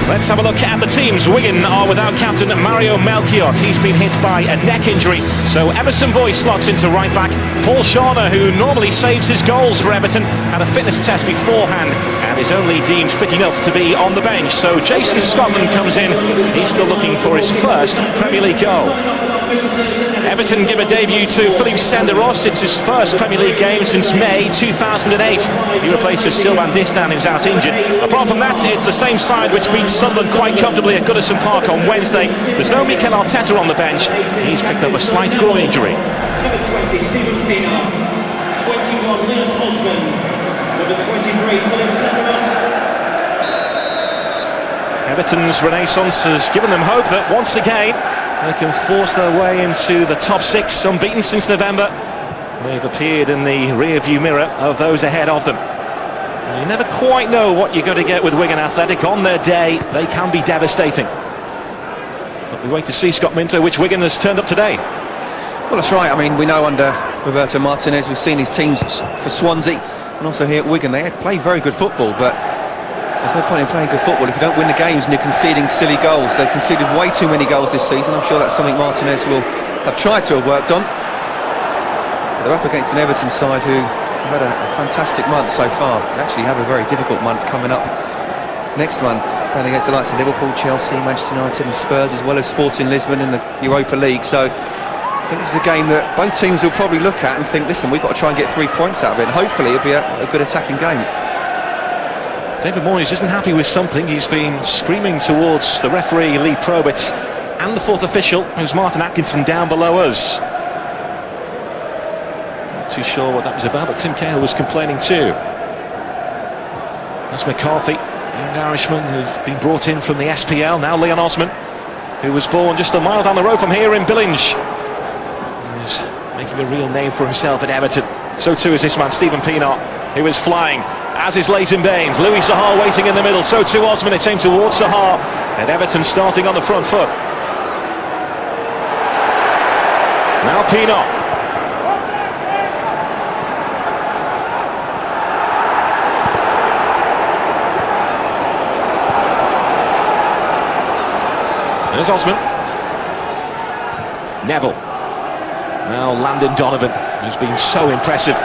Let's have a look at the teams. Wigan are without captain Mario Melchiot. He's been hit by a neck injury, so Emerson Boyce slots into right back. Paul Shaughnessy, who normally saves his goals for Everton, had a fitness test beforehand and is only deemed fit enough to be on the bench. So Jason Scotland comes in. He's still looking for his first Premier League goal. Everton give a debut to Philippe Senderos. It's his first Premier League game since May 2008. He replaces Sylvain Distin, who's out injured. Apart from that, it's the same side which beats Sunderland quite comfortably at Goodison Park on Wednesday. There's no Mikel Arteta on the bench. He's picked up a slight groin injury. Number 20, Stephen Pienaar. 21, Leon Osman. Number 23, Philippe Senderos. Everton's renaissance has given them hope that once again they can force their way into the top six, unbeaten since November. They've appeared in the rear-view mirror of those ahead of them. And you never quite know what you're going to get with Wigan Athletic. On their day, they can be devastating. But we wait to see, Scott Minto, which Wigan has turned up today. Well, that's right. I mean, we know under Roberto Martinez, we've seen his teams for Swansea and also here at Wigan. They play very good football, but there's no point in playing good football if you don't win the games and you're conceding silly goals. They've conceded way too many goals this season. I'm sure that's something Martinez will have tried to have worked on. But they're up against an Everton side who have had a fantastic month so far. They actually have a very difficult month coming up next month, playing against the likes of Liverpool, Chelsea, Manchester United and Spurs, as well as Sporting Lisbon in the Europa League. So I think this is a game that both teams will probably look at and think, listen, we've got to try and get 3 points out of it. And hopefully it'll be a good attacking game. David Moyes isn't happy with something. He's been screaming towards the referee Lee Probert and the fourth official, who's Martin Atkinson, down below us. Not too sure what that was about, but Tim Cahill was complaining too. That's McCarthy, young Irishman who's been brought in from the SPL. Now Leon Osman, who was born just a mile down the road from here in Billinge. He's making a real name for himself at Everton. So too is this man, Stephen Pienaar, who is flying, as is Leighton Baines. Louis Saha waiting in the middle, so too Osman. It's aimed towards Saha, and Everton starting on the front foot. Now Pienaar. There's Osman. Neville. Now Landon Donovan, who's been so impressive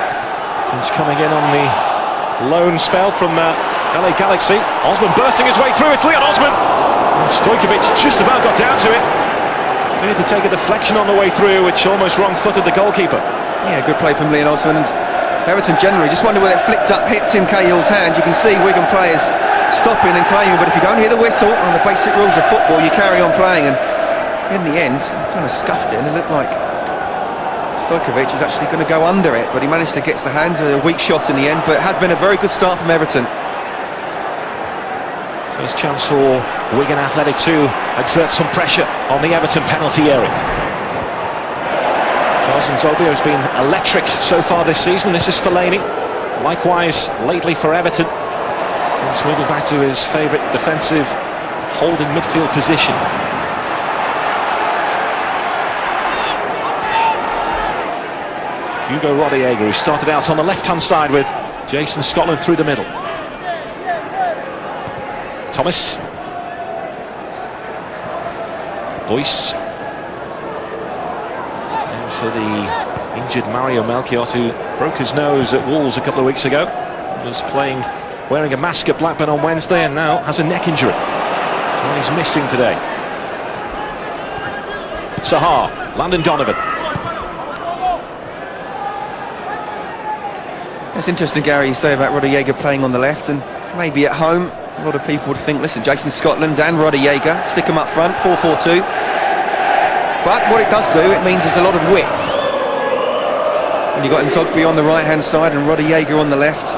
since coming in on the loan spell from LA Galaxy. Osman bursting his way through. It's Leon Osman. And Stojkovic just about got down to it. Clear to take a deflection on the way through, which almost wrong-footed the goalkeeper. Yeah, good play from Leon Osman. And Everton generally just wonder whether it flicked up, hit Tim Cahill's hand. You can see Wigan players stopping and claiming, but if you don't hear the whistle on the basic rules of football, you carry on playing. And in the end, he kind of scuffed it, and it looked like Stojkovic was actually going to go under it, but he managed to get the hands. A weak shot in the end, but it has been a very good start from Everton. First chance for Wigan Athletic to exert some pressure on the Everton penalty area. Charles Nzobia has been electric so far this season. This is Fellaini, likewise lately for Everton, since moving back to his favourite defensive holding midfield position. Hugo Rodallega, who started out on the left-hand side with Jason Scotland through the middle. Thomas. Boyce. And for the injured Mario Melchiot, who broke his nose at Wolves a couple of weeks ago. Was playing, wearing a mask at Blackburn on Wednesday, and now has a neck injury. That's why he's missing today. Saha, Landon Donovan. It's interesting, Gary, you say about Rodallega playing on the left, and maybe at home a lot of people would think, listen, Jason Scotland and Rodallega, stick them up front, 4-4-2. But what it does do, it means there's a lot of width. When you've got Nzogby on the right-hand side and Rodallega on the left,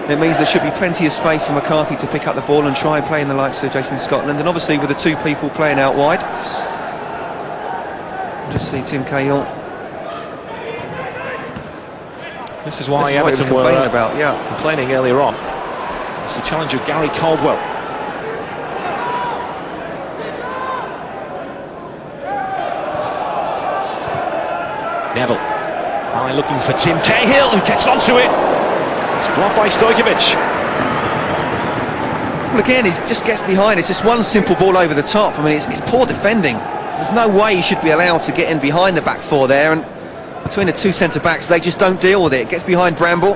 it means there should be plenty of space for McCarthy to pick up the ball and try and play in the likes of Jason Scotland. And obviously with the two people playing out wide, just see Tim Cahill. This is why Everton were complaining earlier on. It's the challenge of Gary Caldwell. Neville. High looking for Tim Cahill, and gets onto it. It's blocked by Stojkovic. Well, again, he just gets behind. It's just one simple ball over the top. I mean, it's poor defending. There's no way he should be allowed to get in behind the back four there, and between the two centre-backs, they just don't deal with it. It gets behind Bramble.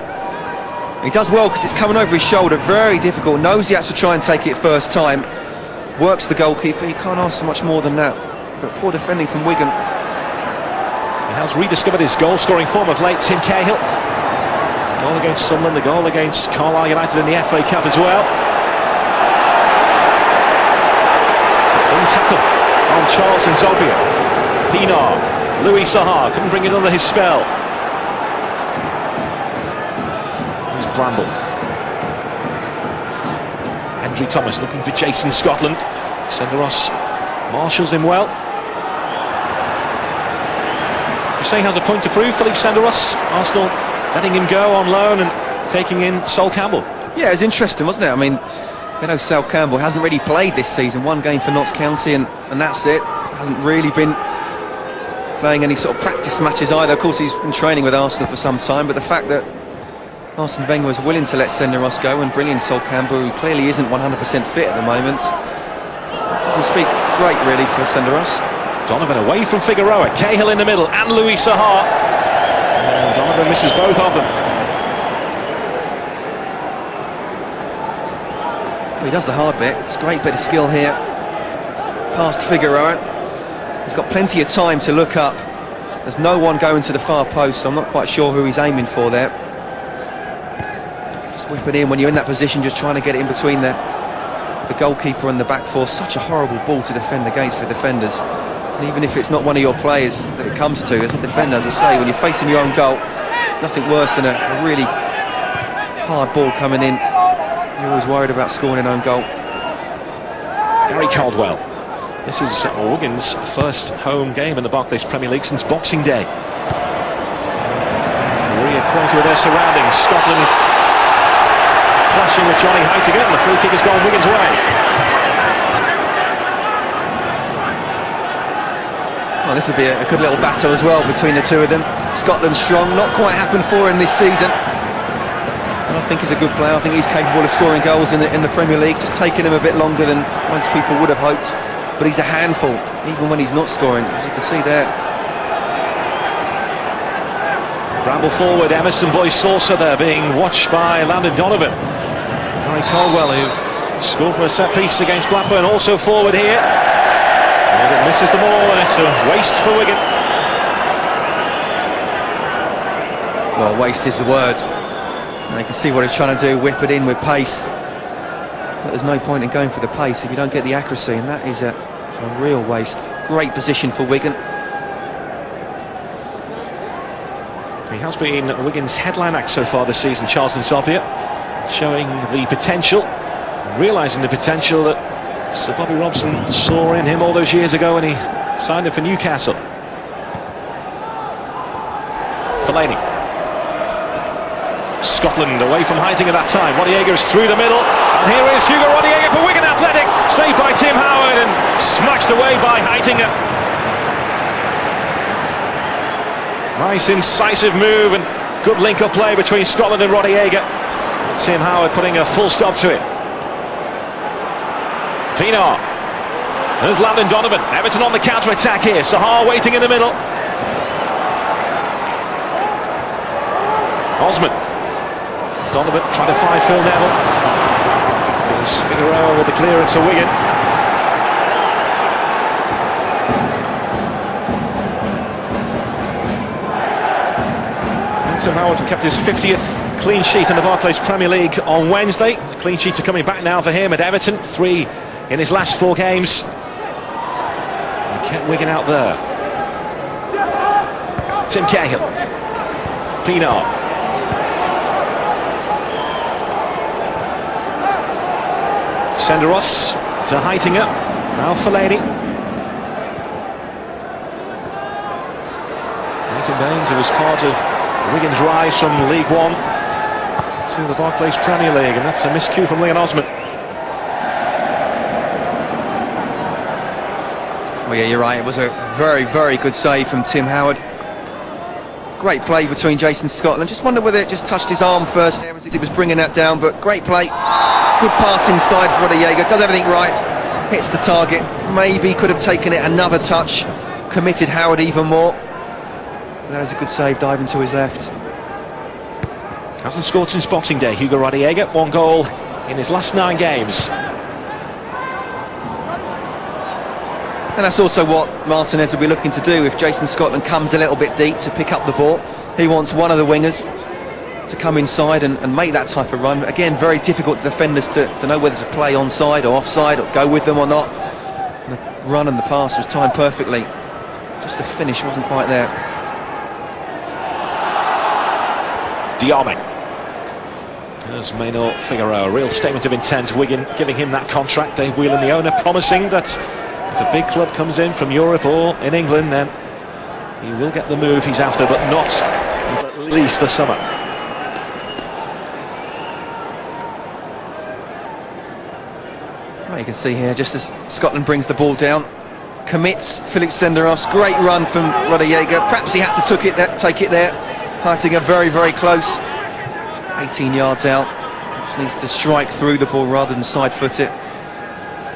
He does well because it's coming over his shoulder, very difficult. Knows he has to try and take it first time. Works the goalkeeper. He can't ask for much more than that. But poor defending from Wigan. He has rediscovered his goal-scoring form of late, Tim Cahill. The goal against Sunderland, the goal against Carlisle United in the FA Cup as well. It's a clean tackle on Charles Nzobia. Pinar, Louis Sahar couldn't bring it under his spell. Here's Bramble. Hendry Thomas looking for Jason Scotland. Senderos marshals him well. You say he has a point to prove, Philippe Senderos. Arsenal letting him go on loan and taking in Sol Campbell. Yeah, it was interesting, wasn't it? I mean, you know, Sol Campbell hasn't really played this season. One game for Notts County and that's it. Hasn't really been playing any sort of practice matches either. Of course, he's been training with Arsenal for some time, but the fact that Arsene Wenger was willing to let Senderos go and bring in Sol Campbell, who clearly isn't 100% fit at the moment, doesn't speak great really for Senderos. Donovan away from Figueroa, Cahill in the middle and Louis Sahar. And Donovan misses both of them. Well, he does the hard bit. It's a great bit of skill here. Past Figueroa. He's got plenty of time to look up. There's no one going to the far post, so I'm not quite sure who he's aiming for there. Just whip it in when you're in that position, just trying to get it in between the goalkeeper and the back four. Such a horrible ball to defend against for defenders. And even if it's not one of your players that it comes to, as a defender, as I say, when you're facing your own goal, it's nothing worse than a really hard ball coming in. You're always worried about scoring an own goal. Gary Caldwell. This is Wigan's first home game in the Barclays Premier League since Boxing Day. Reacquainted with their surroundings. Scotland clashing with Johnny Heitinga, and the free kick has gone Wigan's way. Well, this would be a good little battle as well between the two of them. Scotland's strong, not quite happened for him this season. And I think he's a good player. I think he's capable of scoring goals in the Premier League. Just taking him a bit longer than most people would have hoped. But he's a handful, even when he's not scoring, as you can see there. Bramble forward, Emerson Boyce Saucer there being watched by Landon Donovan. Gary Caldwell, who scored from a set piece against Blackburn, also forward here. And it misses them all, and it's a waste for Wigan. Well, waste is the word. Now you can see what he's trying to do, whip it in with pace. But there's no point in going for the pace if you don't get the accuracy, and that is a real waste. Great position for Wigan. He has been Wigan's headline act so far this season, Charles Nzobia, showing the potential, realising the potential that Sir Bobby Robson saw in him all those years ago when he signed him for Newcastle. Fellaini. Scotland away from Heitinga that time. Rodieger is through the middle, and here is Hugo Rodieger for Wigan Athletic, saved by Tim Howard and smashed away by Heitinga. Nice incisive move and good link-up play between Scotland and Rodieger. Tim Howard putting a full stop to it. Pinar. There's Landon Donovan. Everton on the counter-attack here. Sahar waiting in the middle. Osman. Donovan trying to find Phil Neville. There's Figueroa with the clearance for Wigan. Tim Howard kept his 50th clean sheet in the Barclays Premier League on Wednesday. The clean sheets are coming back now for him at Everton. 3 in his last 4 games. He kept Wigan out there. Tim Cahill. Pinar. Senderos to Heitinga. Now Fellaini. Nathan Baines, who was part of Wigan's rise from League One to the Barclays Premier League, and that's a miscue from Leon Osman. Well, yeah, you're right. It was a very, very good save from Tim Howard. Great play between Jason Scotland. Just wonder whether it just touched his arm first there as he was bringing that down, but great play. Good pass inside for Rodallega, does everything right, hits the target. Maybe could have taken it another touch, committed Howard even more. But that is a good save, diving to his left. Hasn't scored since Boxing Day, Hugo Rodallega. 1 goal in his last 9 games. And that's also what Martinez will be looking to do if Jason Scotland comes a little bit deep to pick up the ball. He wants one of the wingers to come inside and make that type of run. Again, very difficult defenders to know whether to play onside or offside or go with them or not. And the run and the pass was timed perfectly. Just the finish wasn't quite there. Diame. There's Maynor Figueroa, a real statement of intent. Wigan giving him that contract. Dave Whelan, the owner, promising that if a big club comes in from Europe or in England, then he will get the move he's after, but not until at least the summer. Well, you can see here, just as Scotland brings the ball down, commits Philip Senderos. Great run from Rodallega. Perhaps he had to take it there. Hartinger very, very close. 18 yards out. Just needs to strike through the ball rather than side foot it.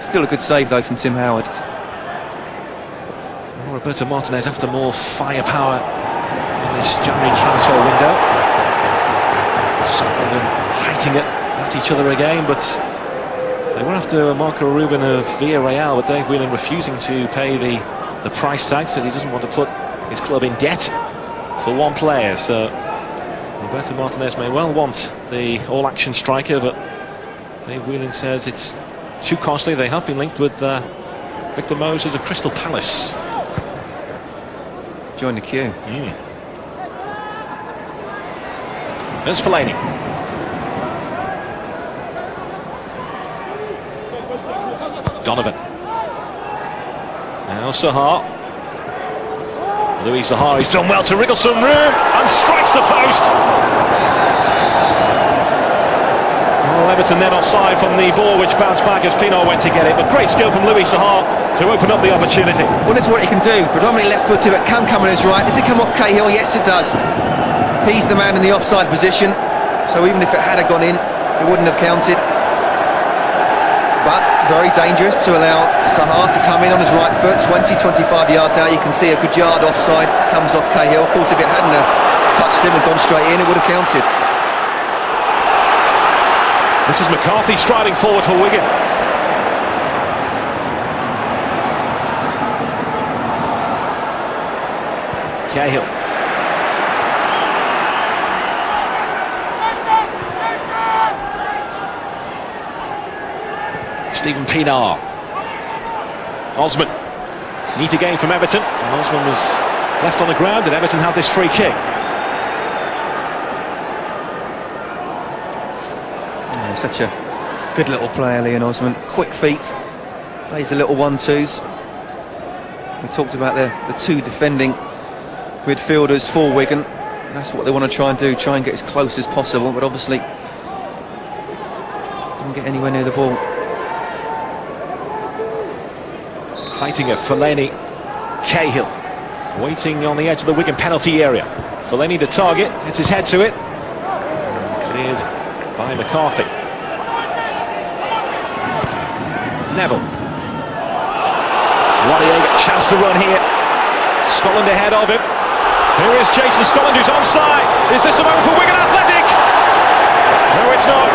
Still a good save though from Tim Howard. Roberto Martinez after more firepower in this January transfer window. Scotland fighting it at each other again, but they were after Marco Ruben of Villarreal, but Dave Whelan refusing to pay the price tag, said he doesn't want to put his club in debt for one player. So Roberto Martinez may well want the all-action striker, but Dave Whelan says it's too costly. They have been linked with Victor Moses of Crystal Palace. Join the queue. There's Fellaini. Donovan. Now Sahar. Louis Sahar, he's done well to wriggle some room and strikes the post. Well, Everton then offside from the ball which bounced back as Pienaar went to get it, but great skill from Louis Sahar to open up the opportunity. Well, that's what he can do. Predominantly left-footed, but can come on his right. Does it come off Cahill? Yes, it does. He's the man in the offside position, so even if it had gone in, it wouldn't have counted. But very dangerous to allow Sahar to come in on his right foot, 20-25 yards out. You can see a good yard offside, comes off Cahill. Of course, if it hadn't touched him and gone straight in, it would have counted. This is McCarthy striding forward for Wigan. Cahill. Stephen Pienaar. Osman. It's a neat again from Everton. And Osman was left on the ground and Everton had this free kick. Yeah, such a good little player, Leon Osman. Quick feet. Plays the little 1-2s. We talked about the two defending midfielders for Wigan. That's what they want to try and do, try and get as close as possible, but obviously didn't get anywhere near the ball. Fighting it, Fellaini, Cahill, waiting on the edge of the Wigan penalty area. Fellaini the target, hits his head to it. Cleared by McCarthy. Neville. Rodallega, chance to run here. Scotland ahead of him. Here is Jason Scotland, who's onside. Is this the moment for Wigan Athletic? No, it's not.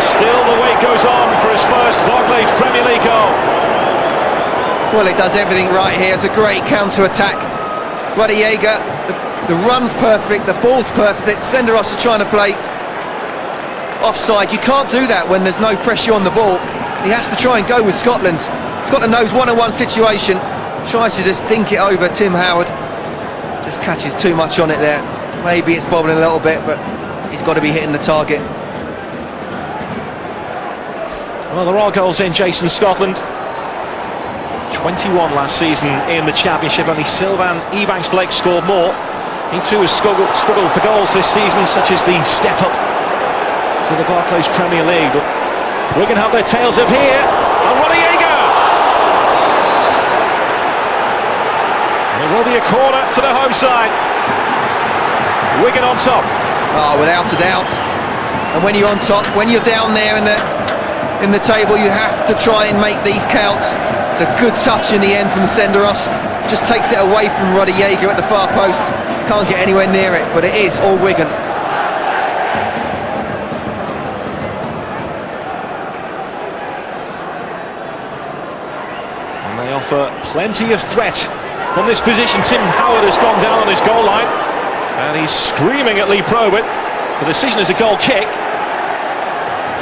Still the wait goes on for his first Barclays Premier League goal. Well, it does everything right here. It's a great counter-attack. Rodallega, the run's perfect, the ball's perfect. Senderos is trying to play offside. You can't do that when there's no pressure on the ball. He has to try and go with Scotland. Scotland knows one-on-one situation. Tries to just dink it over Tim Howard. Just catches too much on it there. Maybe it's bobbling a little bit, but he's got to be hitting the target. Well, there are goals in Jason Scotland. 21 last season in the Championship. Only Sylvan Ebanks-Blake scored more. He too has struggled for goals this season, such as the step up to the Barclays Premier League. But Wigan have their tails up here. And Rodallega! There will be a corner to the home side. Wigan on top. Oh, without a doubt. And when you're on top, when you're down there in the table, you have to try and make these count. It's a good touch in the end from Senderos. Just takes it away from Roddy Jaeger at the far post. Can't get anywhere near it, but it is all Wigan. And they offer plenty of threat from this position. Tim Howard has gone down on his goal line, and he's screaming at Lee Probert. The decision is a goal kick.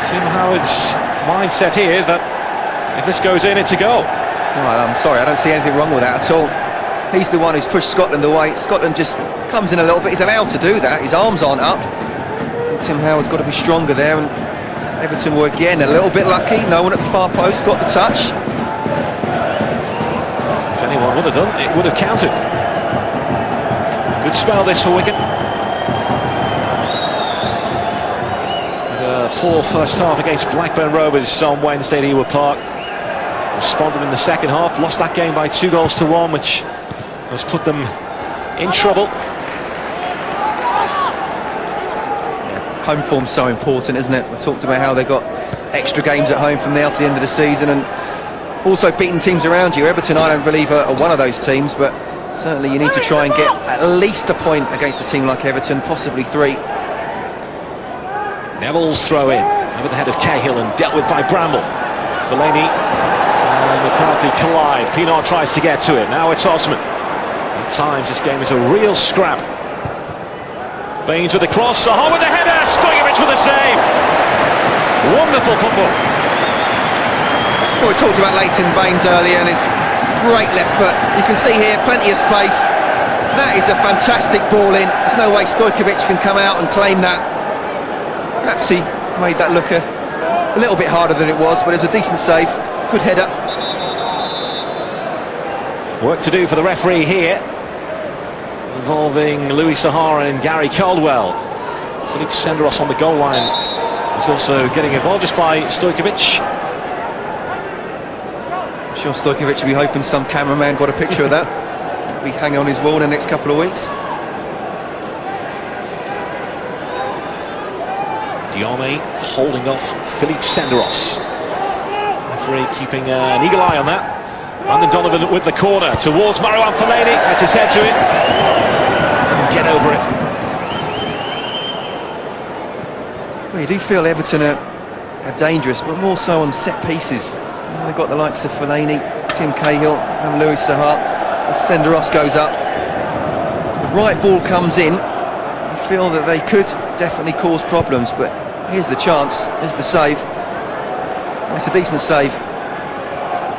Tim Howard's mindset here is that if this goes in, it's a goal. Well, I'm sorry, I don't see anything wrong with that at all. He's the one who's pushed Scotland away. Scotland just comes in a little bit. He's allowed to do that. His arms aren't up. I think Tim Howard's got to be stronger there, and Everton were again a little bit lucky. No one at the far post got the touch. If anyone would have done, it would have counted. Good spell this for Wigan. Poor first half against Blackburn Rovers on Wednesday at Ewood Park. Responded in the second half, lost that game by 2-1, which has put them in trouble. Home form's so important, isn't it? We talked about how they got extra games at home from now to the end of the season, and also beating teams around you. Everton, I don't believe, are one of those teams, but certainly you need to try and get at least a point against a team like Everton, possibly 3. Neville's throw in over the head of Cahill and dealt with by Bramble. Fellaini and McCarthy collide. Pienaar tries to get to it. Now it's Osman. At times this game is a real scrap. Baines with the cross. Sahar with the header. Stojkovic with the save. Wonderful football. Well, we talked about Leighton Baines earlier and his great left foot. You can see here plenty of space. That is a fantastic ball in. There's no way Stojkovic can come out and claim that. Perhaps he made that look a little bit harder than it was, but it was a decent save. Good header. Work to do for the referee here, involving Louis Sahar and Gary Caldwell. Philippe Senderos on the goal line is also getting involved, just by Stojkovic. I'm sure Stojkovic will be hoping some cameraman got a picture of that. He'll be hanging on his wall in the next couple of weeks. Diome holding off Philippe Senderos. Referee keeping an eagle eye on that. Brandon Donovan with the corner towards Marouane Fellaini. Gets his head to it. Get over it. Well, you do feel Everton are dangerous, but more so on set pieces. They've got the likes of Fellaini, Tim Cahill and Louis Sahar. As Senderos goes up, if the right ball comes in, you feel that they could definitely cause problems, but here's the chance, here's the save. It's a decent save.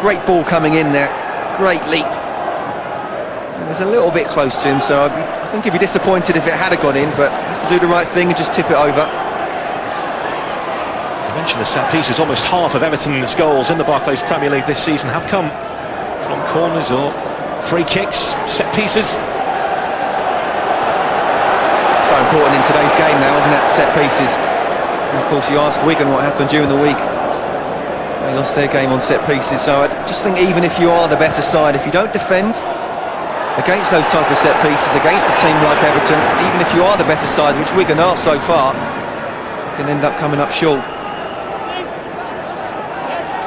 Great ball coming in there, great leap. And there's a little bit close to him, so I think he'd be disappointed if it had gone in, but has to do the right thing and just tip it over. I mentioned the set pieces. Almost half of Everton's goals in the Barclays Premier League this season have come from corners or free kicks, set pieces. So important in today's game now, isn't it? Set pieces. And of course you ask Wigan what happened during the week. They lost their game on set pieces, so I just think even if you are the better side, if you don't defend against those type of set pieces, against a team like Everton, even if you are the better side, which Wigan are so far, you can end up coming up short.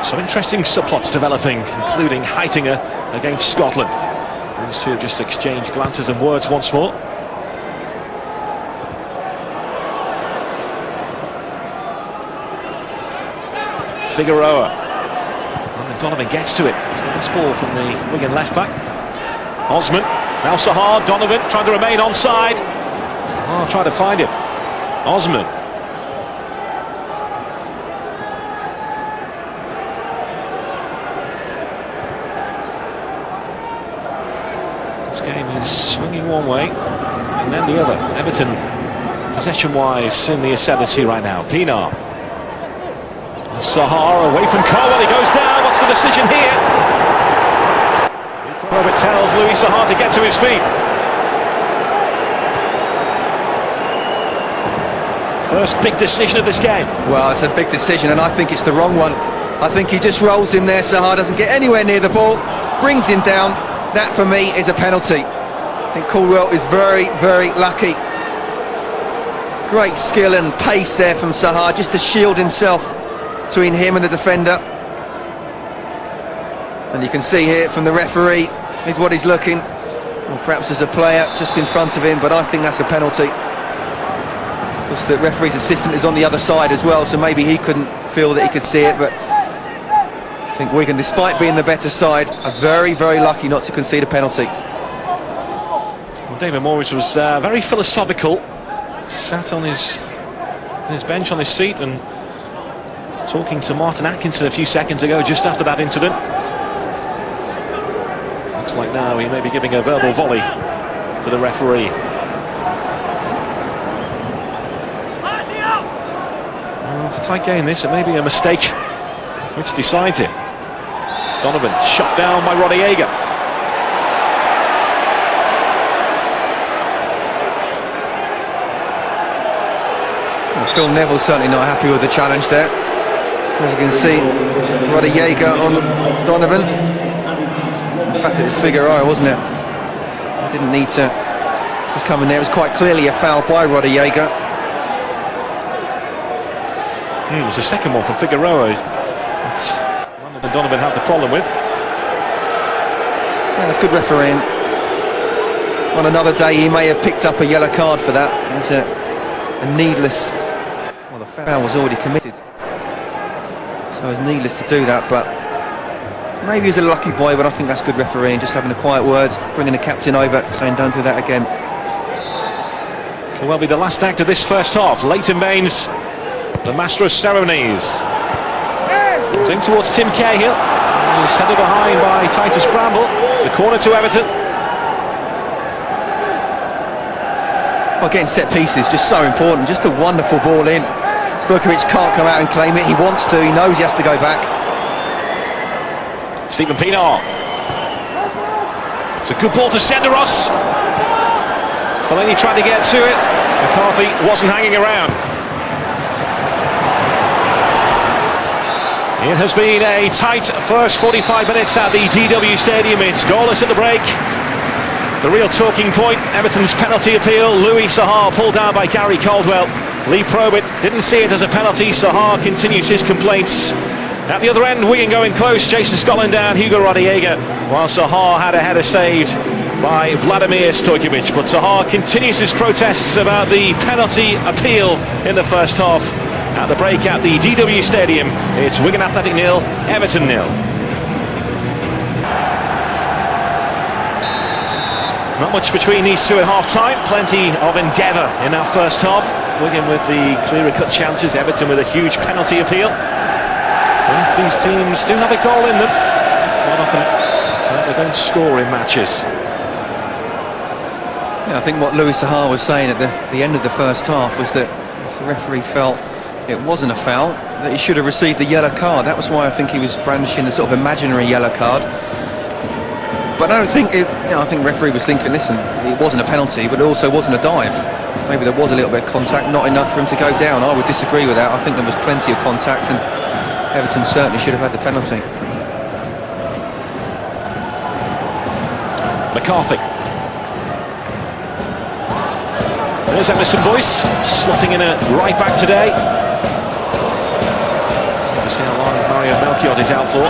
Some interesting subplots developing, including Heitinger against Scotland. These two have just exchanged glances and words once more. Figueroa. And Donovan gets to it. Nice ball from the Wigan left back. Osman. Now Sahar. Donovan trying to remain onside. Sahar trying to find him. Osman. This game is swinging one way and then the other. Everton, possession-wise, in the ascendancy right now. Pienaar. Sahar away from Caldwell, he goes down. What's the decision here? Robert tells Louis Sahar to get to his feet. First big decision of this game. Well, it's a big decision, and I think it's the wrong one. I think he just rolls him there. Sahar doesn't get anywhere near the ball, brings him down. That for me is a penalty. I think Caldwell is very, very lucky. Great skill and pace there from Sahar, just to shield himself between him and the defender. And you can see here from the referee, is what he's looking. Well, perhaps there's a player just in front of him, but I think that's a penalty. Just the referee's assistant is on the other side as well, so maybe he couldn't feel that he could see it, but I think Wigan, despite being the better side, are very, very lucky not to concede a penalty. Well, David Morris was very philosophical, sat on his bench on his seat and talking to Martin Atkinson a few seconds ago, just after that incident. Looks like now he may be giving a verbal volley to the referee. Well, it's a tight game this, it may be a mistake which decides it. Donovan shot down by Rodallega. Well, Phil Neville's certainly not happy with the challenge there. As you can see, Rodallega on Donovan. In fact, it was Figueroa, wasn't it? He didn't need to just come in there. It was quite clearly a foul by Rodallega. It was the second one from Figueroa. It's one that Donovan had the problem with. Yeah, that's good refereeing. On another day, he may have picked up a yellow card for that. It's a needless. Well, the foul was already committed, so it's needless to do that. But maybe he's a lucky boy, but I think that's good refereeing. Just having the quiet words, bringing the captain over, saying don't do that again. Could well be the last act of this first half. Leighton Baines, the master of ceremonies, comes in towards Tim Cahill. He's headed behind by Titus Bramble. It's a corner to Everton. Well, getting set pieces just so important. Just a wonderful ball in. Stojkovic can't come out and claim it. He wants to. He knows he has to go back. Stephen Pienaar. It's a good ball to Senderos. Fellaini tried to get to it. McCarthy wasn't hanging around. It has been a tight first 45 minutes at the DW Stadium. It's goalless at the break. The real talking point, Everton's penalty appeal. Louis Sahar pulled down by Gary Caldwell. Lee Probert didn't see it as a penalty. Sahar continues his complaints. At the other end, Wigan going close. Jason Scotland down, Hugo Rodallega, while Sahar had a header saved by Vladimir Stojkovic. But Sahar continues his protests about the penalty appeal in the first half. At the break at the DW Stadium, it's Wigan Athletic 0, Everton 0. Not much between these two at half-time. Plenty of endeavour in that first half. Wigan with the clearer-cut chances, Everton with a huge penalty appeal. Both these teams do have a goal in them. It's not often that they don't score in matches. Yeah, I think what Louis Sahar was saying at the end of the first half was that if the referee felt it wasn't a foul, that he should have received the yellow card. That was why I think he was brandishing the sort of imaginary yellow card. But I don't think I think the referee was thinking, listen, it wasn't a penalty, but it also wasn't a dive. Maybe there was a little bit of contact, not enough for him to go down. I would disagree with that. I think there was plenty of contact, and Everton certainly should have had the penalty. McCarthy. There's Emerson Boyce, slotting in a right back today. To see how long Mario Melchiot is out for.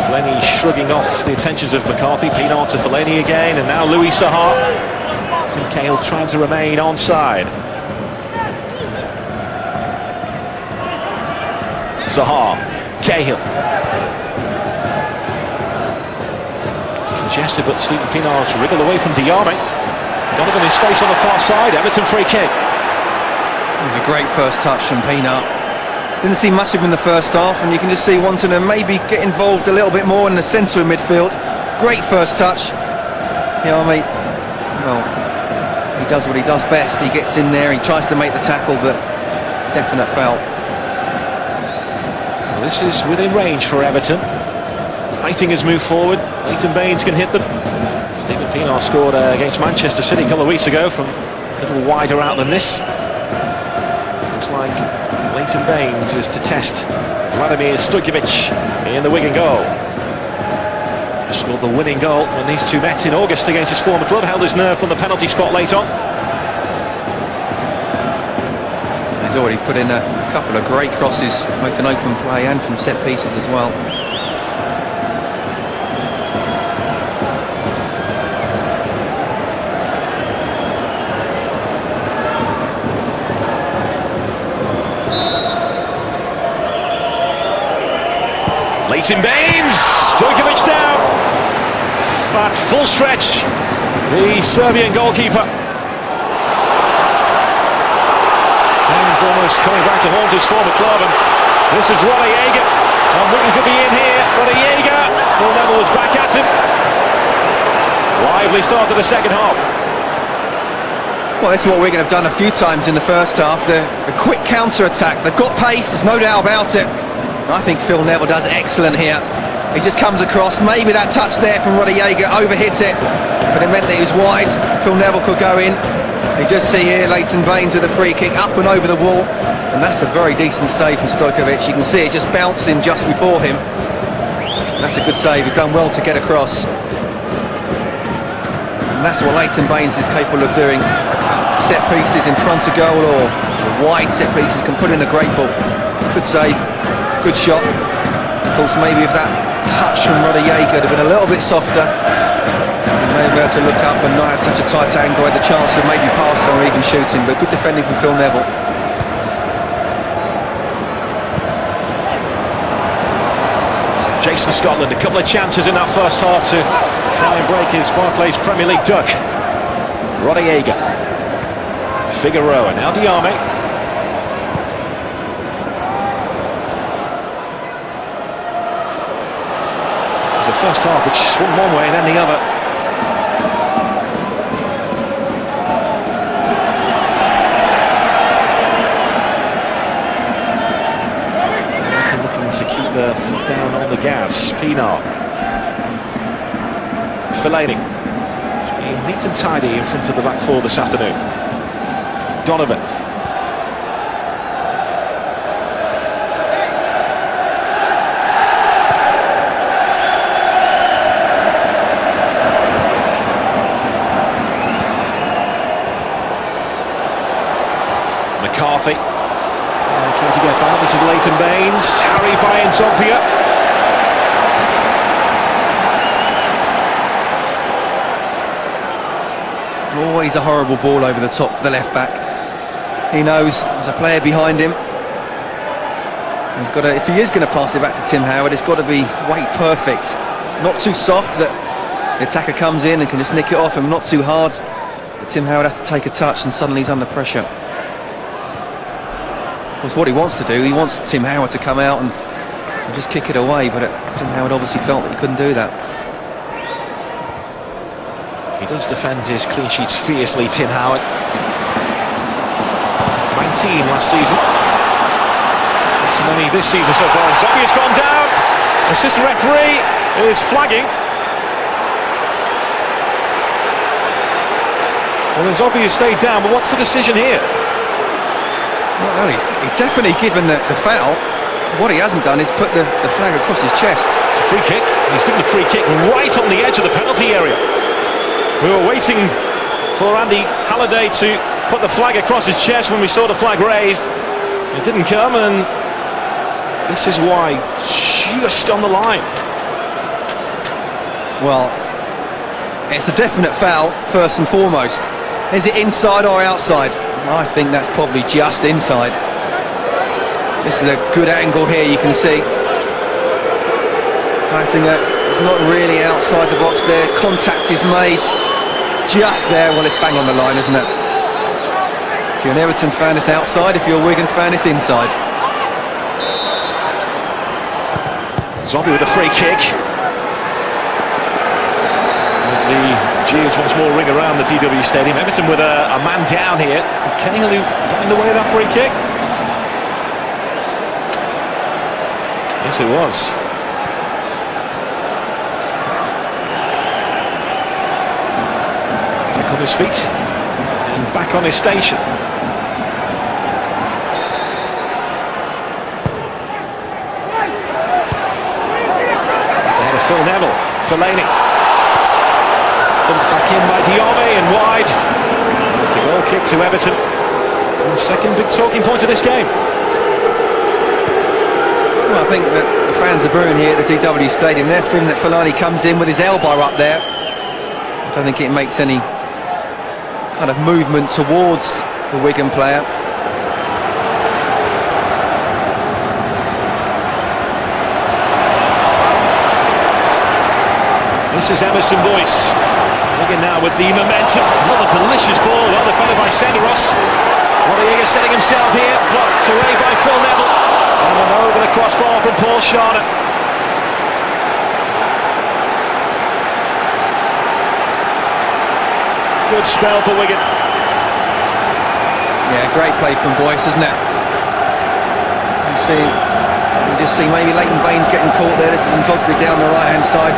Fellaini shrugging off the attentions of McCarthy. Pienaar to Fellaini again, and now Louis Sahar. Tim Cahill trying to remain onside. Sahar, Cahill. It's congested, but Stephen Pienaar's wriggled away from Diarra. Donovan in space on the far side. Everton free kick. It was a great first touch from Pienaar. Didn't see much of him in the first half, and you can just see wanting to maybe get involved a little bit more in the centre of midfield. Great first touch. Diarra, well, he does what he does best. He gets in there, he tries to make the tackle, but definite foul. Well, this is within range for Everton. Fighting has moved forward. Leighton Baines can hit them. Stephen Pienaar scored against Manchester City a couple of weeks ago from a little wider out than this. Looks like Leighton Baines is to test Vladimir Stojkovic in the Wigan goal. He scored the winning goal when these two met in August against his former club. Held his nerve from the penalty spot late on. He's already put in a couple of great crosses, both in open play and from set pieces as well. Leighton Baines, Stojkovic now, at full stretch, the Serbian goalkeeper. And almost coming back to haunt his former club, and this is Rodallega, and Wigan could be in here. Rodallega, Phil Neville was back at him. Lively start to the second half. Well, this is what Wigan have done a few times in the first half, the quick counter-attack. They've got pace, there's no doubt about it. I think Phil Neville does excellent here. He just comes across, maybe that touch there from Rodallega overhit it, but it meant that he was wide. Phil Neville could go in. You just see here Leighton Baines with a free kick up and over the wall, and that's a very decent save from Stojkovic. You can see it just bouncing just before him. That's a good save, he's done well to get across. And that's what Leighton Baines is capable of doing. Set pieces in front of goal or wide set pieces, can put in a great ball. Good save. Good shot. Of course, maybe if that touch from Rodallega had been a little bit softer, he may have been able to look up and not had such a tight angle, had the chance of maybe passing or even shooting. But good defending from Phil Neville. Jason Scotland, a couple of chances in that first half to try and break his Barclays Premier League duck. Rodallega, Figueroa, now Diame. The first half which swung one way and then the other. Everton looking to keep their foot down on the gas. Pienaar, Fellaini, being neat and tidy in front of the back four this afternoon. Donovan, McCarthy, trying to get back. This is Leighton Baines, Harry by Nzogbia. Always a horrible ball over the top for the left back. He knows there's a player behind him. He's got to, if he is going to pass it back to Tim Howard, it's got to be weight perfect, not too soft that the attacker comes in and can just nick it off him, not too hard but Tim Howard has to take a touch and suddenly he's under pressure. Of course, what he wants to do, he wants Tim Howard to come out and just kick it away, but Tim Howard obviously felt that he couldn't do that. He does defend his clean sheets fiercely, Tim Howard. 19 last season. Not so many this season so far. Nzogbia's gone down. Assistant referee is flagging. Well, Nzogbia stayed down, but what's the decision here? Well, he's definitely given the foul. What he hasn't done is put the flag across his chest. It's a free kick. He's given the free kick right on the edge of the penalty area. We were waiting for Andy Halliday to put the flag across his chest when we saw the flag raised. It didn't come, and this is why, just on the line. Well, it's a definite foul, first and foremost. Is it inside or outside? I think that's probably just inside. This is a good angle here, you can see. Heisinger is not really outside the box there. Contact is made just there. Well, it's bang on the line, isn't it? If you're an Everton fan, it's outside. If you're a Wigan fan, it's inside. Zombie with a free kick. As the G's once more ring around the DW Stadium. Everton with a man down here. Cahill who got in the way of that free kick. Yes, it was. Back on his feet and back on his station. Ahead of Phil Neville, Fellaini. Comes back in by Diame and wide. It's a goal kick to Everton. Second big talking point of this game. Well, I think that the fans are brewing here at the DW Stadium. They're feeling that Fellaini comes in with his elbow up there. I don't think it makes any kind of movement towards the Wigan player. This is Emerson Boyce. Wigan now with the momentum. It's another delicious ball, well defended by Senderos. Rodriguez setting himself here, blocked away by Phil Neville. And an over the crossbar from Paul Sharner. Good spell for Wigan. Yeah, great play from Boyce, isn't it? You just see maybe Leighton Baines getting caught there. This is Nzogby down the right-hand side.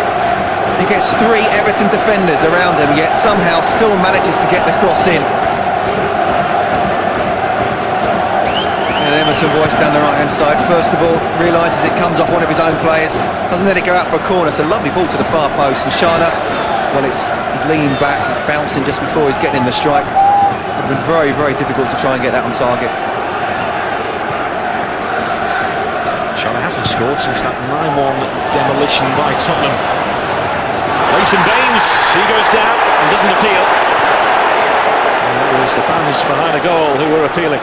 He gets three Everton defenders around him, yet somehow still manages to get the cross in. And Emerson Boyce down the right-hand side, first of all, realises it comes off one of his own players, doesn't let it go out for a corner. It's a lovely ball to the far post, and Sharner, well, he's leaning back, he's bouncing just before he's getting in the strike. It would have been very, very difficult to try and get that on target. Sharner hasn't scored since that 9-1 demolition by Tottenham. Leighton Baines, he goes down and doesn't appeal. And it was the fans behind the goal who were appealing.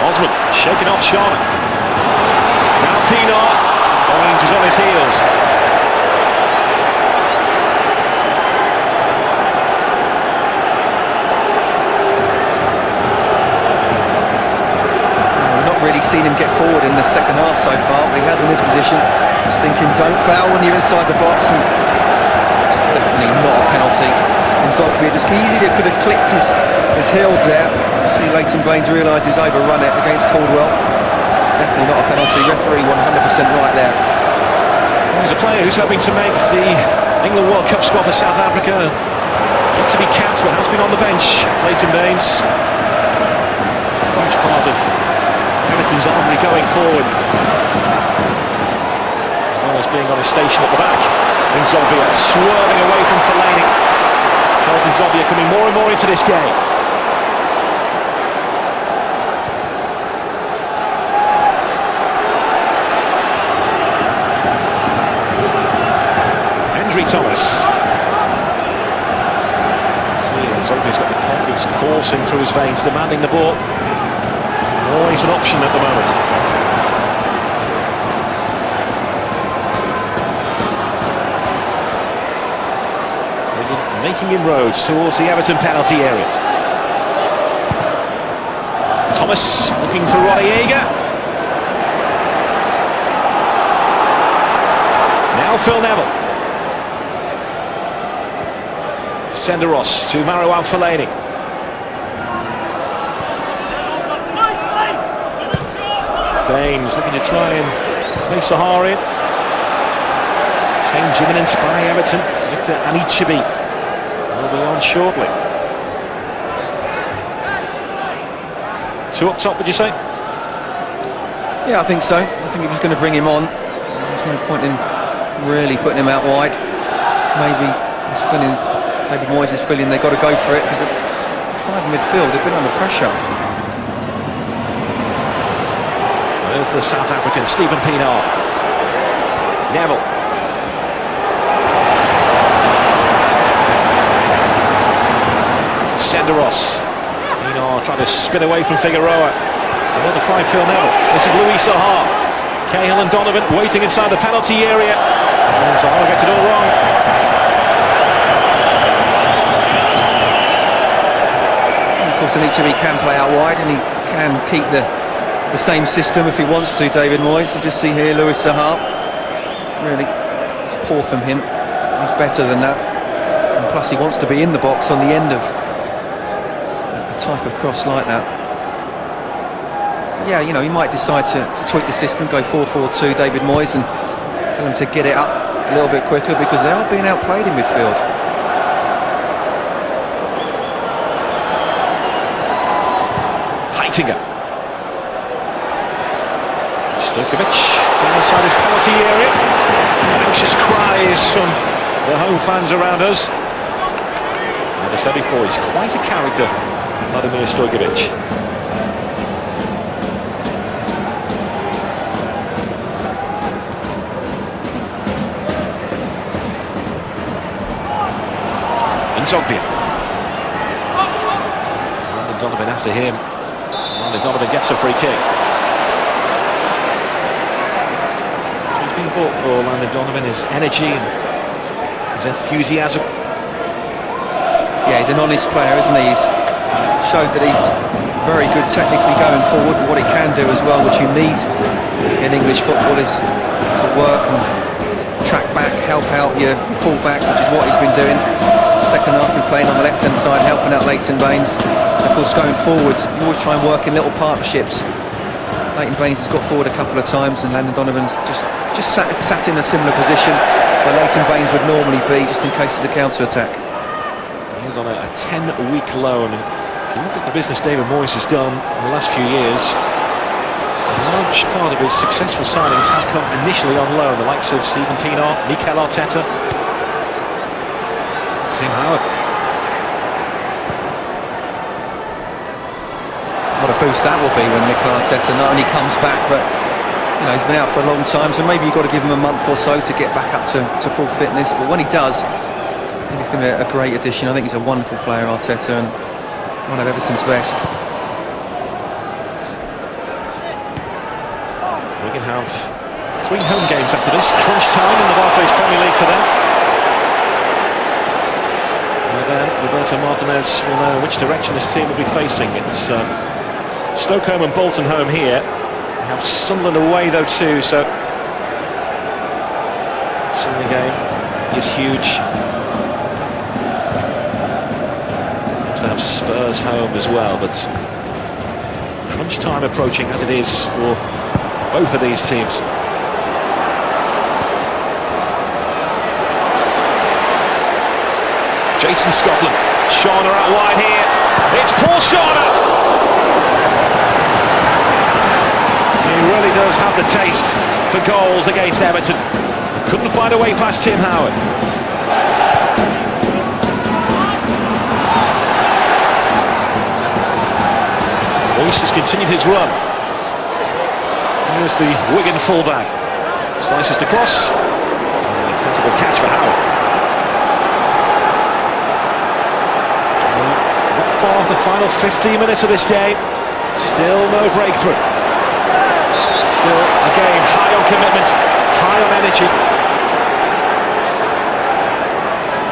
Osman shaking off Sharner. Now Pienaar. Baines was on his heels. We've not really seen him get forward in the second half so far, but he has in his position. Just thinking, don't foul when you're inside the box, and it's definitely not a penalty. Nzogby just easily could have clipped his heels there. See Leighton Baines realise he's overrun it against Caldwell. Definitely not a penalty. Referee 100% right there. He's a player who's hoping to make the England World Cup squad for South Africa. Need to be capped, but has been on the bench. Leighton Baines. Huge part of Everton's armoury going forward. Being on his station at the back. Nzogby swerving away from Fellaini. Charles Nzogby coming more and more into this game. Hendry Thomas. Nzogby's got the confidence coursing through his veins, demanding the ball. Always an option at the moment. Making inroads towards the Everton penalty area. Thomas looking for Rodriguez. Now Phil Neville. Senderos to Marouane Fellaini. Baines looking to try and play Sahar in. Change imminent by Everton. Victor Anichebe will be on shortly. Two up top, would you say? Yeah, I think so. I think if he's going to bring him on, there's no point in really putting him out wide. Maybe he's feeling, David Moyes is feeling they've got to go for it, because at 5 midfield they've been under pressure. There's the South African Stephen Pienaar. Neville. Senderos. Pienaar trying to spin away from Figueroa. So well defined Phil Neville. This is Louis Sahar. Cahill and Donovan waiting inside the penalty area. And Sahar gets it all wrong. And of course, Anichebe can play out wide, and he can keep the same system if he wants to, David Moyes. You just see here Louis Sahar. Really, it's poor from him. He's better than that. And plus he wants to be in the box on the end of a type of cross like that. Yeah, you know, he might decide to tweak the system, go 4-4-2, David Moyes, and tell him to get it up a little bit quicker, because they are being outplayed in midfield. Heitinga. Stojkovic inside his penalty area. Anxious cries from the home fans around us. As I said before, he's quite a character, Vladimir Stojkovic. Zogby. Landon Donovan after him. Landon Donovan gets a free kick. So he's been bought for Landon Donovan, his energy and his enthusiasm. Yeah, he's an honest player, isn't he? He's showed that he's very good technically going forward. What he can do as well, which you need in English football, is to work and track back, help out your full-back, which is what he's been doing. Second half, been playing on the left-hand side, helping out Leighton Baines. Of course, going forward, you always try and work in little partnerships. Leighton Baines has got forward a couple of times, and Landon Donovan's just sat in a similar position where Leighton Baines would normally be, just in case there's a counter-attack. He's on a 10-week loan, and if you look at the business David Moyes has done in the last few years, a large part of his successful signings have come initially on loan, the likes of Steven Pienaar, Mikel Arteta, Tim Howard. What a boost that will be when Mikel Arteta not only comes back, but you know, he's been out for a long time, so maybe you've got to give him a month or so to get back up to full fitness. But when he does, I think he's going to be a great addition. I think he's a wonderful player, Arteta, and one of Everton's best. We can have 3 home games after this. Crunch time in the Barclays Premier League for them. Then Roberto Martinez will know which direction this team will be facing. It's Stoke home and Bolton home here. We have Sunderland away though too, so the Sunderland game is huge. We also have Spurs home as well, but crunch time approaching as it is for both of these teams. Jason Scotland, Shauna out wide here, it's Paul Shauna! He really does have the taste for goals against Everton. Couldn't find a way past Tim Howard. Boyce has continued his run. Here's the Wigan fullback. Slices the cross. Comfortable catch for Howard. Of the final 15 minutes of this game, still no breakthrough. Still a game high on commitment, high on energy.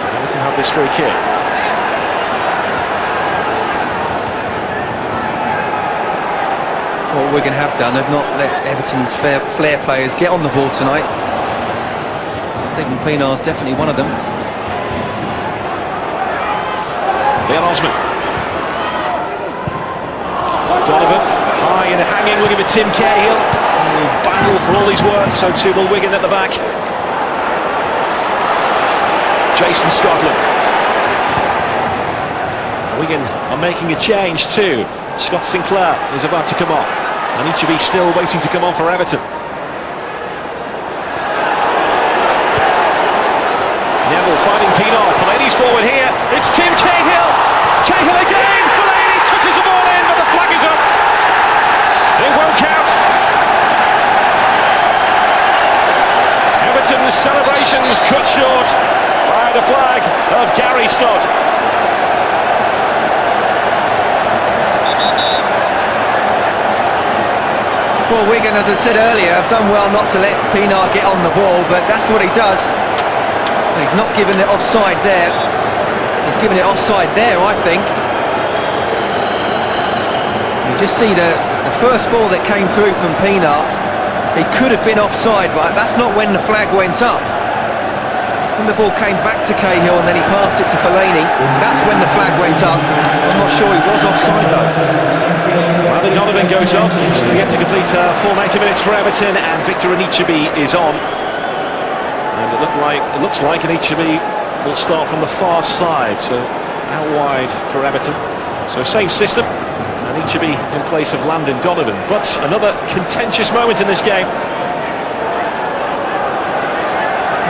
Everton have this free kick. What Wigan have done, have not let Everton's flair players get on the ball tonight. Steven Pienaar's definitely one of them. Leon Osman. Donovan, high and hanging, looking for Tim Cahill. Battle for all he's worth, so too will Wigan at the back. Jason Scotland. Wigan are making a change too. Scott Sinclair is about to come on, and Ichibi still waiting to come on for Everton. Neville finding Pienaar. Fellaini's forward here. It's Tim Cahill. Cahill again. Fellaini touches the ball in, but the flag is up. It won't count. Everton's celebrations cut short by the flag of Gary Stott. Well, Wigan, as I said earlier, have done well not to let Pienaar get on the ball, but that's what he does. He's not given it offside there. He's given it offside there, I think. You just see the first ball that came through from Pienaar. He could have been offside, but that's not when the flag went up. When the ball came back to Cahill and then he passed it to Fellaini, that's when the flag went up. I'm not sure he was offside though. Well, Donovan goes off, still yet to complete full 90 minutes for Everton, and Victor Anichebe is on. And it looks like Anichebe will start from the far side, so out wide for Everton. So same system, Anichebe in place of Landon Donovan. But another contentious moment in this game.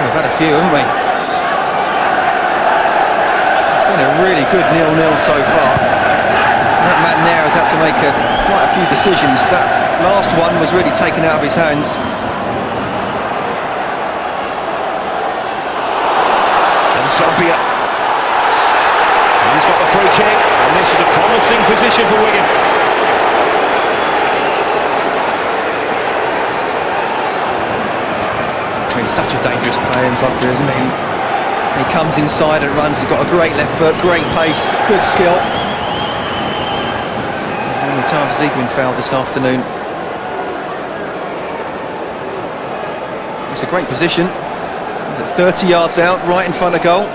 We've had a few, haven't we? It's been a really good 0-0 so far. That man there has had to make quite a few decisions. That last one was really taken out of his hands. And Sophia. He's got the free kick, and this is a promising position for Wigan. He's such a dangerous player in Sophia, isn't he? He comes inside and runs. He's got a great left foot, great pace, good skill. How many times has he been fouled this afternoon? It's a great position. He's at 30 yards out, right in front of goal.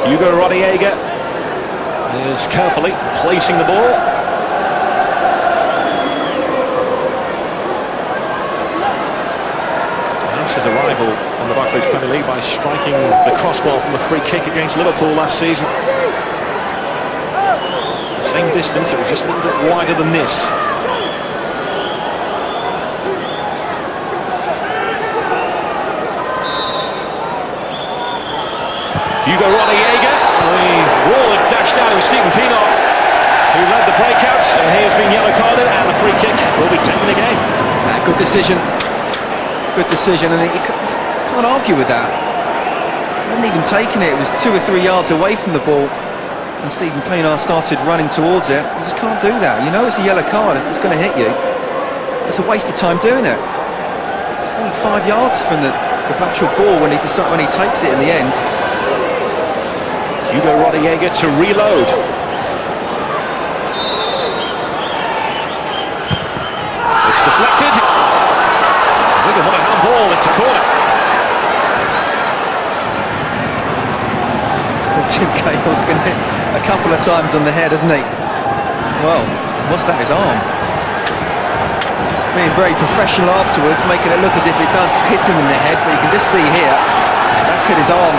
Hugo Rodallega is carefully placing the ball. His arrival on the Barclays Premier League by striking the crossbar from a free kick against Liverpool last season. The same distance, it was just a little bit wider than this. Hugo Rodallega, the wall had dashed out. It was Stephen Pienaar who led the breakouts, and he has been yellow carded, and the free kick will be taken again. Good decision. Good decision, and you can't argue with that. He hadn't even taken it. It was 2 or 3 yards away from the ball, and Stephen Pienaar started running towards it. You just can't do that. You know it's a yellow card. If it's going to hit you, it's a waste of time doing it. Only 5 yards from the actual ball when he takes it in the end. Hugo Rodallega to reload. It's deflected. Wigan want a handball. It's a corner. Tim Cahill's been hit a couple of times on the head, hasn't he? Well, what's that? His arm. Being very professional afterwards, making it look as if it does hit him in the head, but you can just see here that's hit his arm.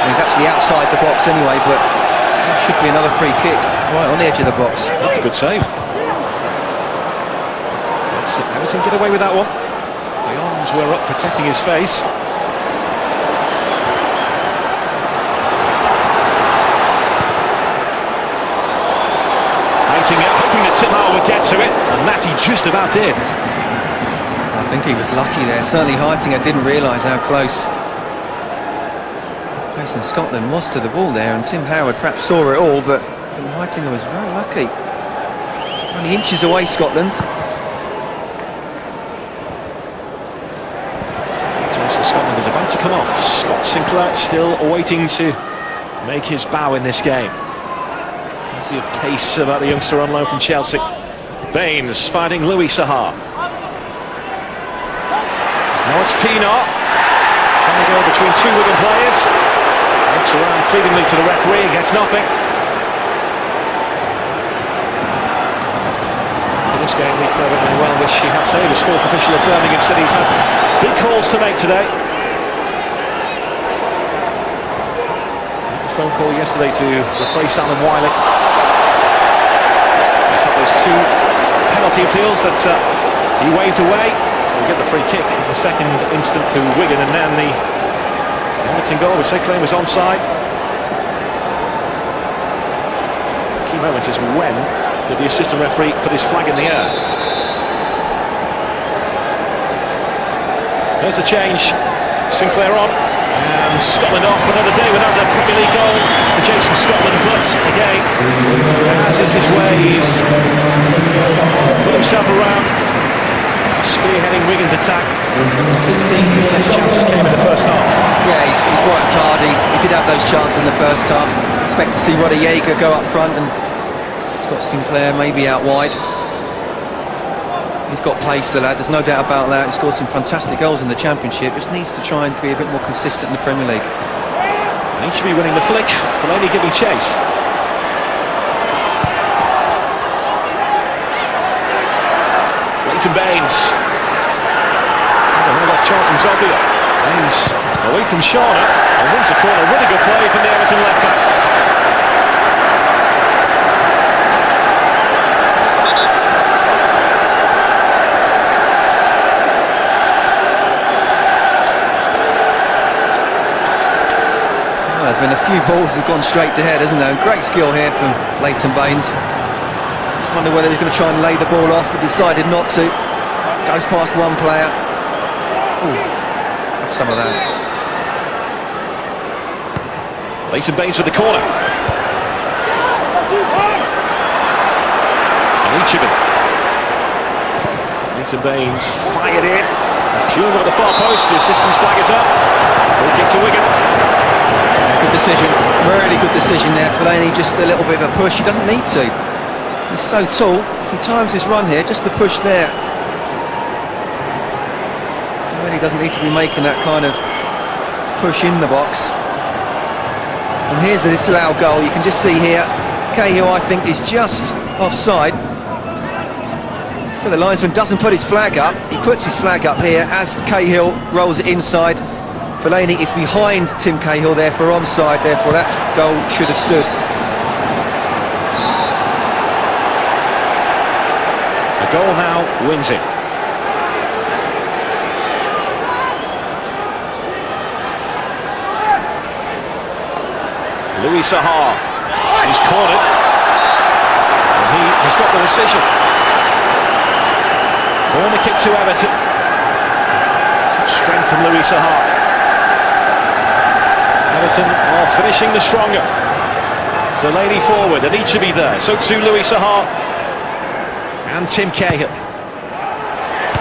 He's actually outside the box anyway, but that should be another free kick right on the edge of the box. That's a good save. Let's see Everton get away with that one. The arms were up protecting his face. Waiting it, hoping that Tim Howell would get to it, and that he just about did. I think he was lucky there. Certainly Heitinger didn't realise how close Scotland was to the ball there, and Tim Howard perhaps saw it all, but I think Heitinger was very lucky. Only inches away, Scotland. Jason Scotland is about to come off. Scott Sinclair still waiting to make his bow in this game. Plenty of pace about the youngster on loan from Chelsea. Baines fighting Louis Sahar. Now it's Pienaar. Trying to go between two Wigan players. Looks around pleadingly to the referee and gets nothing. For this game, Lee Clever may well wish he had stayed as fourth official of Birmingham City. He's had big calls to make today. A phone call yesterday to replace Alan Wiley. He's had those two penalty appeals that he waved away. He'll get the free kick in the second instant to Wigan, and then the Everton goal, which they claim was onside. Key moment is when the assistant referee put his flag in the air. There's the change. Sinclair on, and Scotland off. Another day without a Premier League goal for Jason Scotland, but again, as is his way, he's put himself around, spearheading Wigan's attack. His chances came in the first half. Yeah, he's worked hard. He did have those chances in the first half. Expect to see Rodallega go up front, and Scott Sinclair maybe out wide. He's got pace, the lad, there's no doubt about that. He scored some fantastic goals in the Championship. Just needs to try and be a bit more consistent in the Premier League. He should be winning the flick, Fellaini giving chase. Leighton Baines. Another chance from Zobia. Baines away from Shauna and wins the corner. Really good play from the Everton left back. Well, there's been a few balls that have gone straight to head, hasn't there? Great skill here from Leighton Baines. Just wonder whether he's going to try and lay the ball off, but decided not to. Goes past one player. Ooh, some of that. Leighton Baines with the corner. And each of it. Leighton Baines fired in. Cahill at the far post. The assistant's flag is up. Ball kick to Wigan. Good decision, really good decision there. Fellaini just a little bit of a push. He doesn't need to. He's so tall. If he times his run here, just the push there. He really doesn't need to be making that kind of push in the box. And here's the disallowed goal. You can just see here, Cahill, I think, is just offside. But the linesman doesn't put his flag up. He puts his flag up here as Cahill rolls it inside. Fellaini is behind Tim Cahill there for onside, therefore that goal should have stood. A goal now wins it. Louis Sahar is cornered. And he has got the decision. Corner kick to Everton. Strength from Louis Sahar. Everton are finishing the stronger. Fellaini forward, and each will be there. So too Louis Sahar and Tim Cahill.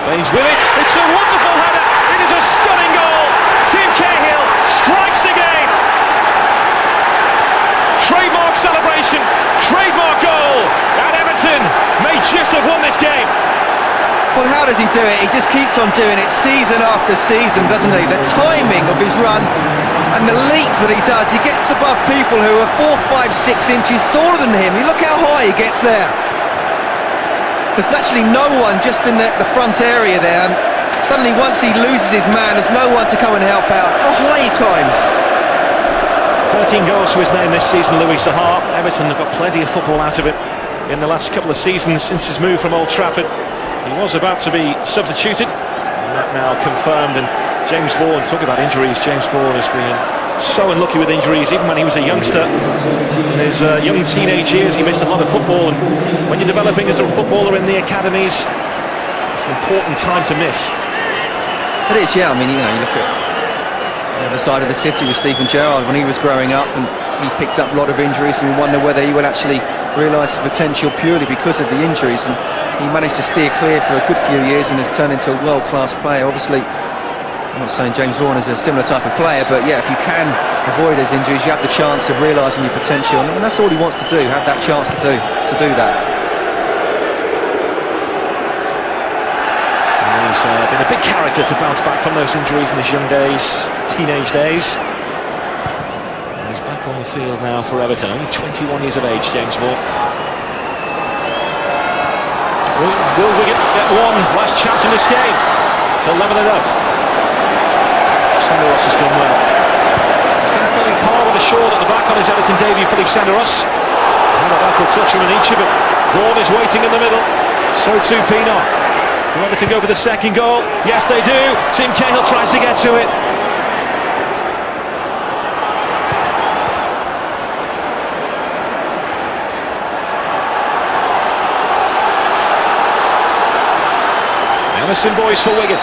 Baines with it. It's a wonderful header. It is a stunning goal. Tim Cahill strikes again. Trademark celebration, trademark goal, and Everton may just have won this game. Well, how does he do it? He just keeps on doing it season after season, doesn't he? The timing of his run and the leap that he does, he gets above people who are 4, 5, 6 inches taller than him. You look how high he gets there. There's actually no one just in the front area there. And suddenly, once he loses his man, there's no one to come and help out. How high he climbs. 13 goals to his name this season, Louis Sahar. Everton have got plenty of football out of it in the last couple of seasons since his move from Old Trafford. He was about to be substituted, and that now confirmed. And James Vaughan, talk about injuries, James Vaughan has been so unlucky with injuries, even when he was a youngster. In his young teenage years, he missed a lot of football, and when you're developing as a footballer in the academies, it's an important time to miss. It is, yeah. I mean, you know, you look at the other side of the city with Stephen Gerrard when he was growing up, and he picked up a lot of injuries, and we wonder whether he will actually realise his potential purely because of the injuries. And he managed to steer clear for a good few years and has turned into a world-class player. Obviously, I'm not saying James Vaughan is a similar type of player, but yeah, if you can avoid those injuries, you have the chance of realising your potential, and that's all he wants to do, have that chance to do that. And he's been a big character to bounce back from those injuries in his young days, teenage days. And he's back on the field now for Everton, only 21 years of age, James Vaughan. Will Wigan get one last chance in this game to level it up? Senderos has done well. He's been fairly calm with a short at the back on his Everton debut, Philippe Senderos. And a backward touch from an each of it. Vaughan is waiting in the middle. So too Pienaar. Do Everton go for the second goal? Yes, they do. Tim Cahill tries to get to it. Emerson boys for Wigan.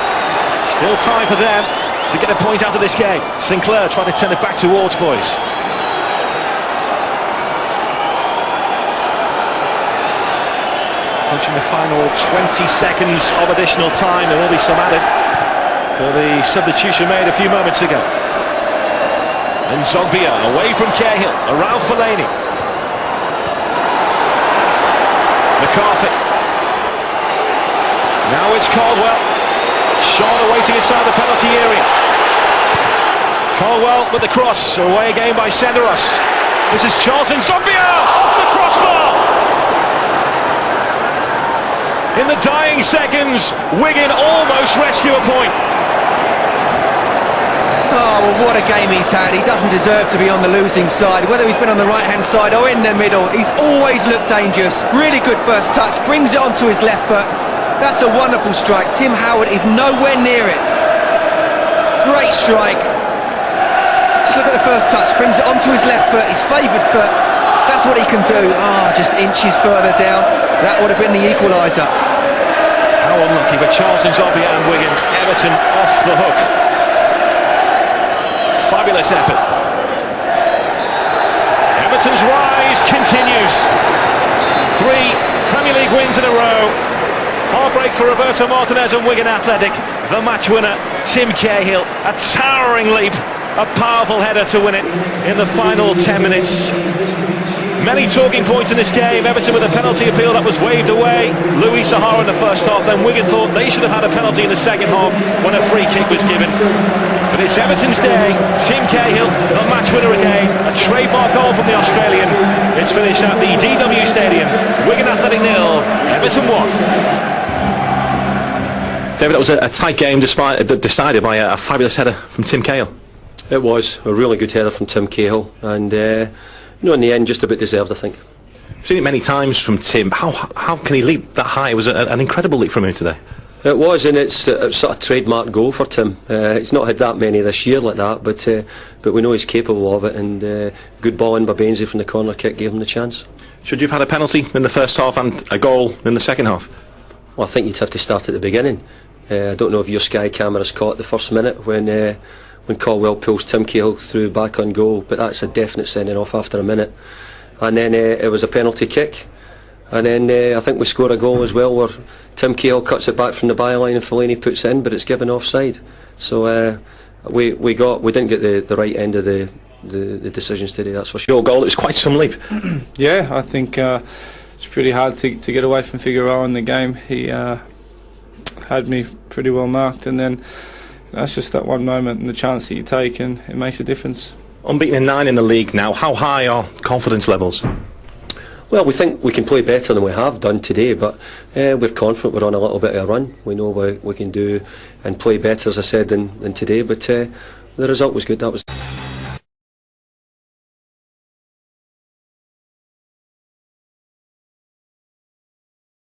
Still time for them to get a point out of this game. Sinclair trying to turn it back towards boys. Approaching the final 20 seconds of additional time. There will be some added for the substitution made a few moments ago. And Zogbia away from Cahill, around Fellaini. McCarthy. Now it's Caldwell. Shaw waiting inside the penalty area. Caldwell with the cross, away again by Senderos. This is Charlton. Zogbia off the crossbar. In the dying seconds, Wigan almost rescue a point. Oh, well, what a game he's had. He doesn't deserve to be on the losing side. Whether he's been on the right-hand side or in the middle, he's always looked dangerous. Really good first touch, brings it onto his left foot. That's a wonderful strike. Tim Howard is nowhere near it. Great strike. Just look at the first touch, brings it onto his left foot, his favoured foot. That's what he can do. Just inches further down. That would have been the equaliser. How unlucky, but Charlton, Zombie and Wigan. Everton off the hook. Fabulous effort. Everton's rise continues. 3 Premier League wins in a row. Heartbreak for Roberto Martinez and Wigan Athletic. The match winner, Tim Cahill. A towering leap, a powerful header to win it in the final 10 minutes. Many talking points in this game. Everton with a penalty appeal that was waved away. Louis Sahara in the first half. Then Wigan thought they should have had a penalty in the second half when a free kick was given. But it's Everton's day. Tim Cahill, the match winner again. A trademark goal from the Australian. It's finished at the DW Stadium. Wigan Athletic 0, Everton 1. David, that was a tight game decided by a fabulous header from Tim Cahill. It was a really good header from Tim Cahill, and in the end, just about deserved, I think. I've seen it many times from Tim. How can he leap that high? It was an incredible leap from him today. It was, and it's a sort of trademark goal for Tim. He's not had that many this year like that, but we know he's capable of it, and good ball in by Bainsey from the corner kick gave him the chance. Should you have had a penalty in the first half and a goal in the second half? Well, I think you'd have to start at the beginning. I don't know if your Sky cameras caught the first minute when Caldwell pulls Tim Cahill through back on goal, but that's a definite sending off after a minute. And then it was a penalty kick, and then I think we score a goal as well where Tim Cahill cuts it back from the byline and Fellaini puts it in, but it's given offside. So we didn't get the right end of the decisions today, that's for sure. Your goal, it was quite some leap. Yeah, I think it's pretty hard to get away from Figueroa in the game. He had me pretty well marked, and then that's just that one moment and the chance that you take, and it makes a difference. Unbeaten in 9 in the league now. How high are confidence levels? Well, we think we can play better than we have done today, but we're confident we're on a little bit of a run. We know what we can do and play better, as I said, than today, but the result was good. That was